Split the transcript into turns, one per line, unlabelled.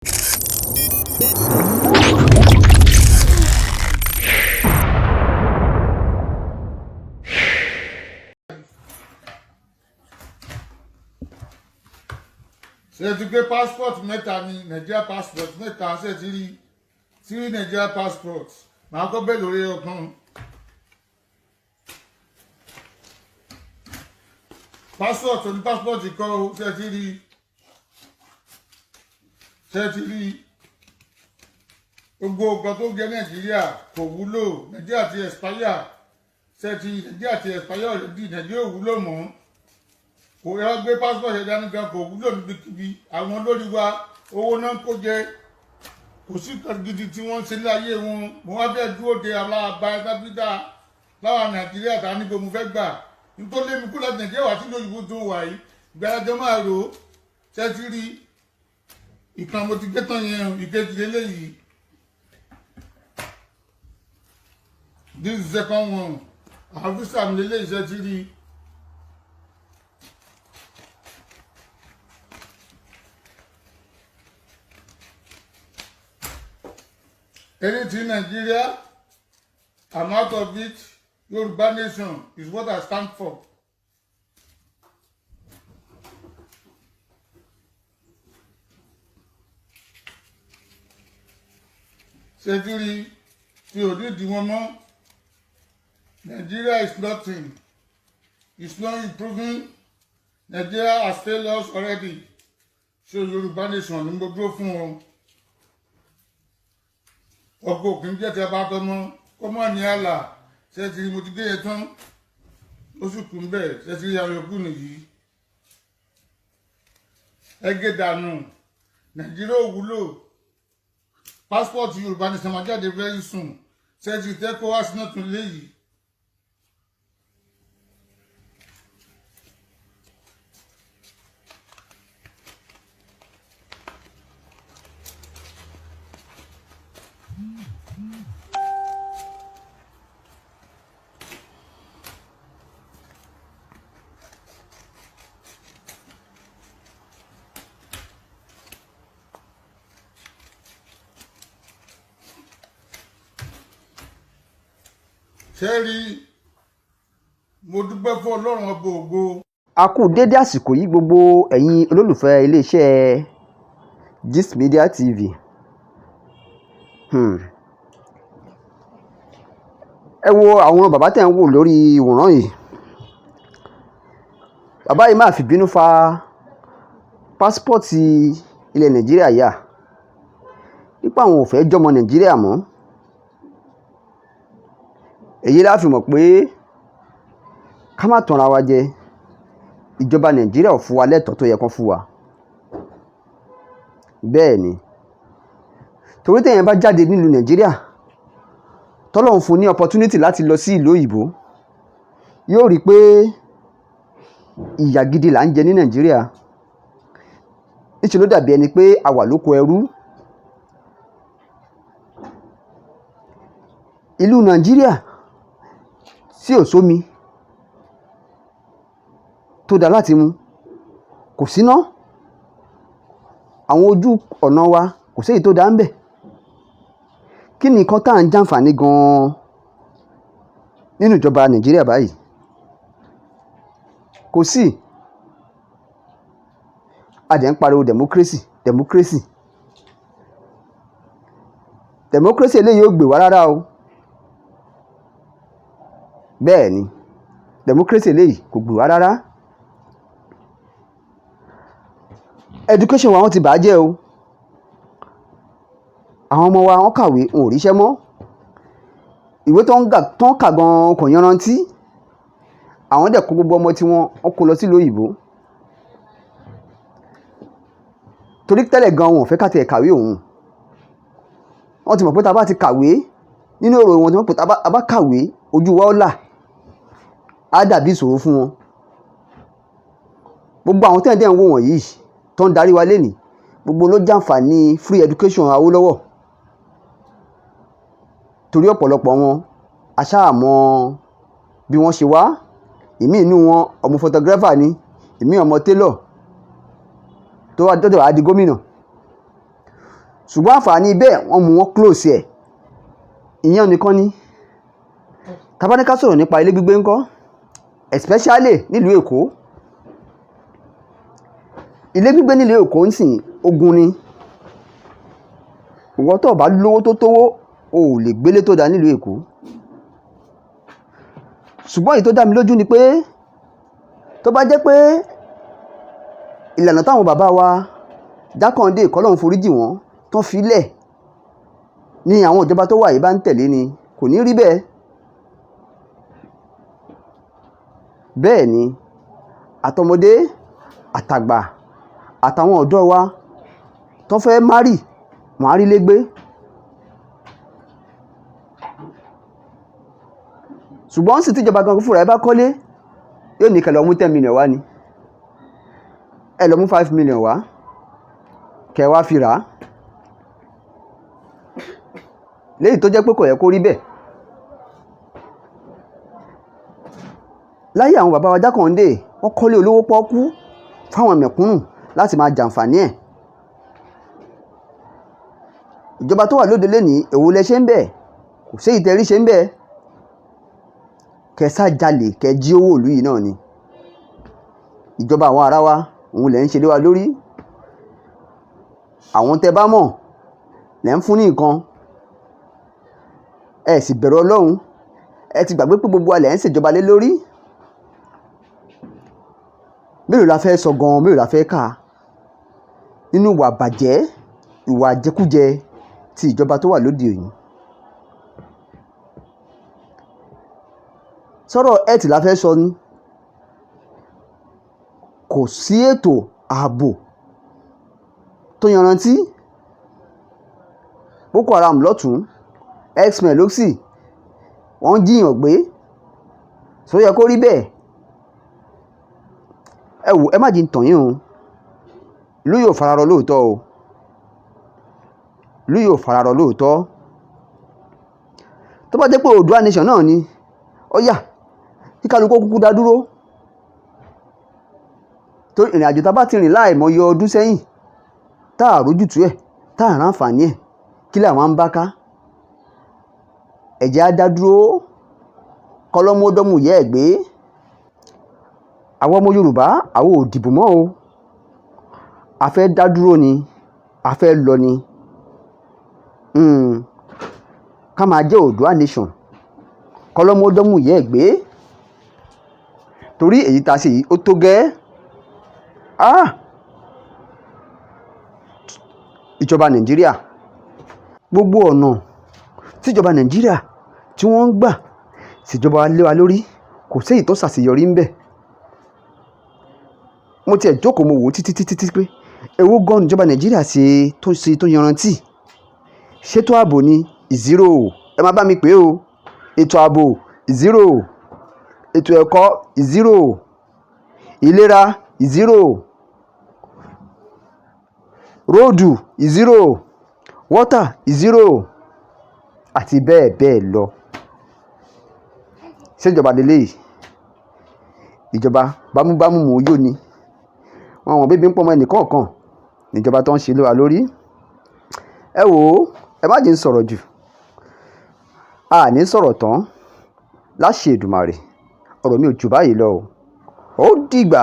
C'est du que Pásspørt mẹ́ta ni Nigeria Pásspørt mẹ́ta ṣe ti rí Nigeria Pásspørt màá kọ́ bẹ́ẹ̀ lórí ọkàn. Pásspørt ní Pásspørt kọ́ ṣe ti rí gbogbo nǹkan tó jẹ́ Nàìjíríà kò wúlò. Nàìjíríà ti expire Nàìjíríà ti expire already. Nàìjíríà ò wúlò mọ́. Kò yẹ gbé Pásspørt ẹ̀dá nìkan kò wúlò níbikíbi. Àwọn olórí wa owó náà kó jẹ, kò sí nǹkan gidi tí wọ́n ń ṣe láyé wọn. Mo wá fẹ́ dúró de aláàbá ẹ̀dábídà láwa Nàìjíríà tá níbo mo fẹ́ gbà. Nítorí mi kú láti Nàìjíríà wá sílùú òyìnbó tó wà yìí. Ìgbàlejò máa rò ó ṣẹ́tí rí ìkan mo ti gé tán yẹn ìkejì lélẹ́yìí. This is the second one. Àfíìsà mi lélẹ́yìí ṣẹ́tí rí. Anything Nigeria, I'm out of it. Yoruba Nation is what I stand for. Security, the woman. Nigeria is nothing. It's not improving. Nigeria has failed us already. So Yoruba Nation, I'm going to go for ọkọ kì í jẹ́ tí a bá tọmọ kọ́mọ ní àlà ṣe ti mo ti gé yẹn tán oṣù kùn bẹ́ẹ̀ ṣe ti àwọn yòókù nìyí. Ẹgẹ́ dànù Nàìjíríà ò wúlò. Pásspørt Yorùbá Nation máa jáde very soon. Ṣe ti tẹ́kọ̀ wá sí náà tún léyìí. Ṣẹ́rí mo dúpẹ́ fún Ọlọ́run ọba ògo.
A kú dédé àsìkò yìí gbogbo ẹ̀yin olólùfẹ́ iléeṣẹ́ Gist Media TV. Ẹ wo àwọn bàbá tẹ̀ ń wò lórí ìwòran yìí. Bàbá yìí máa fi bínú fa Pásspørt ilẹ̀ Nàìjíríà yà nípa àwọn ò fẹ́ jọmọ Nàìjíríà mọ́. Èyí la fi mọ̀ pé ká má tanra wa jẹ, ìjọba Nàìjíríà ò fún wa lẹ́tọ̀ọ́ tó yẹ kán fún wa. Bẹ́ẹ̀ ni, torí téèyàn bá jáde nílùú Nàìjíríà tọ́lọ́run fún ní opportunity láti lọ sí ìlú òyìnbó, yóò rí pé ìyà gidi là ń jẹ ní Nàìjíríà. Níṣẹ́ ló dàbí ẹni pé a wà lóko ẹrú. Ìlú Nàìjíríà tí ò sómi tó dá láti mu, kò síná, àwọn ojú ọ̀nà wa kò séyìí tó dá ń bẹ̀. Kí ni nǹkan tá à ń jàǹfààní gan-an nínú ìjọba Nàìjíríà báyìí? Kò sí. A dẹ̀ ń pariwo democracy. Democracy eléyìí ò gbè wá rárá o. Bẹ́ẹ̀ ni, democracy eléyìí kò gbè wá rárá. Education wa wọ́n ti bàjẹ́ o. Àwọn ọmọ wa wọ́n kàwé, wọn ò ríṣẹ́ mọ́. Ìwé tó ń kà gan kò yanrantí. Àwọn dẹ̀ kó gbogbo ọmọ tí wọ́n kó lọ sílùú òyìnbó. Torí tẹ́lẹ̀ gan wọn ò fẹ́ ká tiẹ̀ kàwé òun. Wọ́n ti mọ̀ pé tá bá ti kàwé, nínú èrò wọn ti mọ̀ pé tá bá kàwé ojú wa ó là, á dàbí ìṣòro fún wọn. Gbogbo àwọn tẹ́ẹ̀ ń wò wọ̀nyí tó ń darí wa lénìí, gbogbo ló jàǹfààní free education Awólọ́wọ̀. Torí ọ̀pọ̀lọpọ̀ wọn aṣáà mọ̀ bí wọ́n ṣe wá. Ìmí inú wọn ọmọ photographer ni, ìmí ọmọ tailor tó wá dọ́dọ̀ á di gómìnà. ṣùgbọ́n àǹfààní bẹ́ẹ̀ wọ́n mú wọn close ẹ̀. Ìyẹn nìkan ni. Tá bá ní ká sọ̀rọ̀ nípa ilé gbígbé ńkọ́, especially nílùú Èkó. Ilé gbígbé nílùú Èkó ń sìn ogun ni. Ìwọ tó bá lówó tó tówó, o ò lè gbélé tó dá nílùú Èkó. Ṣùgbọ́n èyí tó dá mi lójú ni pé tó bá jẹ́ pé ìlànà táwọn bàbá wa Jákàndé kọ́lọ́run foríjì wọ́n tán filẹ̀ ni àwọn ìjọba tó wà yìí bá ń tẹ̀lé ni kò ní rí bẹ́ẹ̀. Bẹ́ẹ̀ ni àtọmọdé àtàgbà àtàwọn ọ̀dọ́ wa tó fẹ́ márì wọ́n á rí légbé. Ṣùgbọ́n sì tíjọba gan fúnra ẹ bá kọ́lé yóò ní kẹ́ lọ mú 10 million wá ni, ẹ lọ mú 5 million wá kẹ́ wá fi rà á, léyìí tó jẹ́ pé kò yẹ kó rí bẹ́ẹ̀. Láyé àwọn bàbá wa Jákàndé wọ́n kọ́lé olówó pọ́ọ́kú fáwọn mẹ̀kúnnù láti máa jàǹfààní ẹ̀. Ìjọba tó wà lóde lénìí èwo lẹ ṣe ń bẹ̀, kò sí ìtẹ̀rí ṣe ń bẹ̀. Kẹ́ sá jalè kẹ́ jí owó ìlú yìí náà ni. Ìjọba àwọn ará wa òun lẹ̀ ń ṣe lé wa lórí. Àwọn tẹ́ bá mọ̀ lẹ̀ ń fún ní nǹkan, ẹ sì bẹ̀rù Ọlọ́run, ẹ ti gbàgbé pé gbogbo alẹ̀ ń ṣèjọba lé lórí. Mélòó la fẹ́ sọ gan, mélòó la fẹ́ kà nínú ìwà bàjẹ́, ìwà jẹkújẹ ti ìjọba tó wà lóde òní. Sọ̀rọ̀ ẹ̀tì la fẹ́ sọ ni. Kò sí ètò ààbò tó yanrantí. Boko Haram lọ́tún, X-Men lósì, wọ́n jíyàn gbé. Sọ yẹ kó rí bẹ́ẹ̀. Ẹ wò, ẹ má jí ń tàn yín o. Ìlú yóò fararọ lóòótọ́ o. Ìlú yóò fararọ lóòótọ́. Tó bá jẹ́ pé Oòduà nation náà ni, ó yá kí kálukú kúkú dá dúró. Torí ìrìn àjò tá bá ti rìn láìmọye ọdún sẹ́yìn tá à rójútùú ẹ̀, tá à ránfààní ẹ̀, kí làwọn ń bá ká. Ẹ̀jẹ̀ á dá dúró kọ́lọ́mọdọ́mù yẹ́ ẹ̀ gbé. Àwọn ọmọ Yorùbá àwọn ò dìbò mọ́ o. A fẹ́ dá dúró ni, a fẹ́ lọ ni. Ká máa jẹ́ Oòduà nation kọ́lọ́mọdọ́mù yẹ́ ẹ̀ gbé. Torí èyí tá a ṣe yìí ó tó gẹ́. Ìjọba Nàìjíríà, gbogbo ọ̀nà tíjọba Nàìjíríà tí wọ́n ń gbà ṣèjọba lé wa lórí kò sí èyí tó ṣàṣeyọrí ń bẹ̀. Mo tiẹ̀ jókòó mo wò ó títí pé èwo gan ìjọba Nàìjíríà ṣe tó yanrantí. Ṣètò ààbò ni 0, ẹ má bá mi pè o. Ètò ààbò 0, ètò ẹ̀kọ́ 0, ìlera 0, róòdù 0, wọ́tà 0 àti bẹ́ẹ̀ bẹ́ẹ̀ lọ. Ṣèjọba lélẹ́yìí, ìjọba bámúbámú mò ń yó ni. Wọn àwọn bébí ń pọ́nmọ́ ẹnìkọ̀ọ̀kan níjọba tó ń ṣe lé wa lórí. Ẹ wò ó, ẹ má jí ń sọ̀rọ̀ jù. A ní sọ̀rọ̀ tán láṣẹ Èdùmàrè. Ọ̀rọ̀ mi ò jù báyìí lọ o. Ó dìgbà.